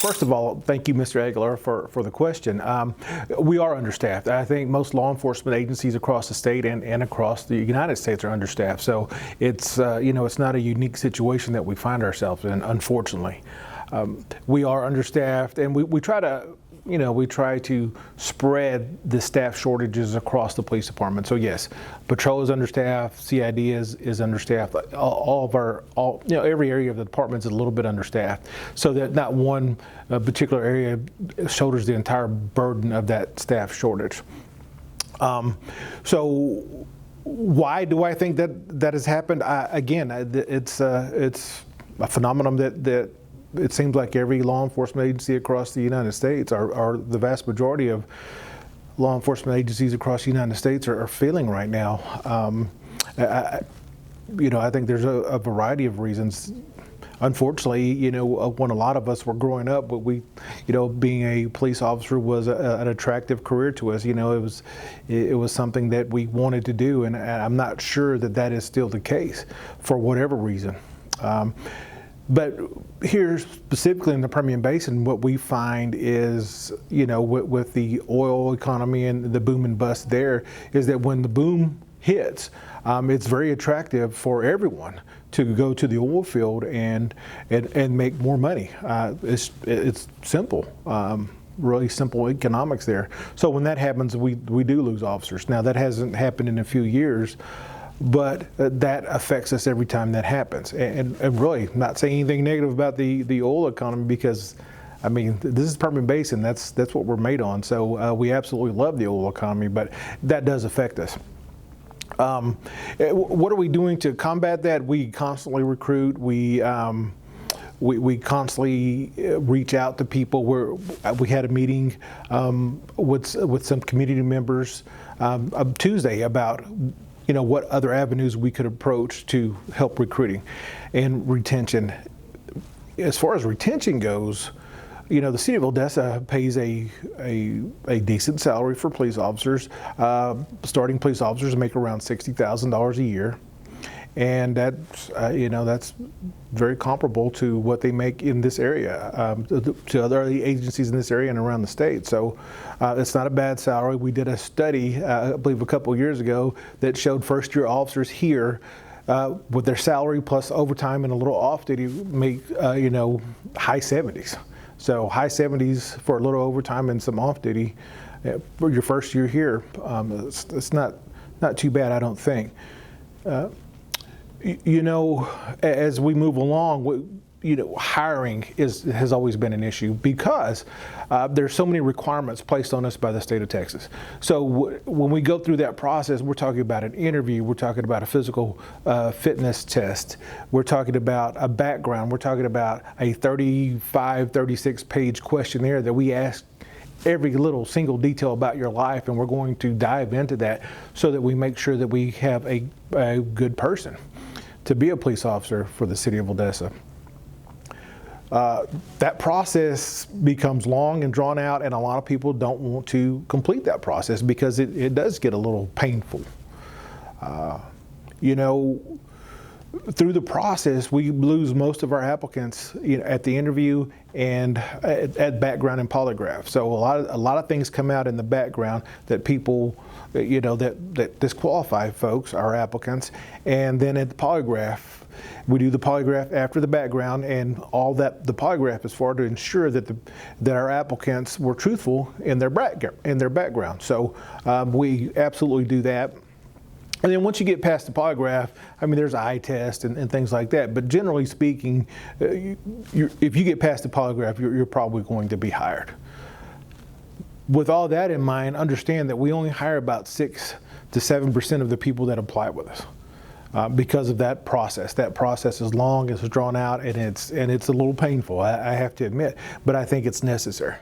First of all, thank you, Mr. Aguilar, for the question. We are understaffed. I think most law enforcement agencies across the state and across the United States are understaffed. So it's it's not a unique situation that we find ourselves in, unfortunately. We are understaffed, and we try to spread the staff shortages across the police department. So yes, patrol is understaffed, CID is understaffed. Every area of the department is a little bit understaffed, so that not one particular area shoulders the entire burden of that staff shortage. So why do I think that has happened? It's a phenomenon that it seems like every law enforcement agency across the United States, or the vast majority of law enforcement agencies across the United States are feeling right now. I think there's a variety of reasons. Unfortunately, when a lot of us were growing up, being a police officer was an attractive career to us. It was something that we wanted to do, and I'm not sure that is still the case for whatever reason. But here specifically in the Permian Basin, what we find is, with the oil economy and the boom and bust there, is that when the boom hits, it's very attractive for everyone to go to the oil field and make more money. It's simple. Really simple economics there. So when that happens, we do lose officers. Now that hasn't happened in a few years, but that affects us every time that happens. And really, not saying anything negative about the oil economy, because this is Permian Basin. That's what we're made on. So we absolutely love the oil economy, but that does affect us. What are we doing to combat that? We constantly recruit. We constantly reach out to people. We had a meeting with some community members Tuesday about what other avenues we could approach to help recruiting and retention. As far as retention goes, the city of Odessa pays a decent salary for police officers. Starting police officers make around $60,000 a year, and that's very comparable to what they make in this area, to other agencies in this area and around the state. So it's not a bad salary. We did a study, I believe a couple of years ago, that showed first-year officers here with their salary plus overtime and a little off-duty make high 70s. So high 70s for a little overtime and some off-duty for your first year here. It's not too bad, I don't think. As we move along, hiring has always been an issue, because there's so many requirements placed on us by the state of Texas. So when we go through that process, we're talking about an interview, we're talking about a physical fitness test, we're talking about a background, we're talking about a 36-page questionnaire that we ask every little single detail about your life, and we're going to dive into that so that we make sure that we have a good person to be a police officer for the city of Odessa. That process becomes long and drawn out, and a lot of people don't want to complete that process because it does get a little painful. Through the process, we lose most of our applicants at the interview and at background and polygraph. So a lot of things come out in the background that people that disqualify folks, our applicants, and then at the polygraph, we do the polygraph after the background, and all that the polygraph is for to ensure that our applicants were truthful in their background. So we absolutely do that. And then once you get past the polygraph, there's an eye test and things like that. But generally speaking, if you get past the polygraph, you're probably going to be hired. With all that in mind, understand that we only hire about 6 to 7% of the people that apply with us because of that process. That process is long, it's drawn out, and it's a little painful, I have to admit, but I think it's necessary.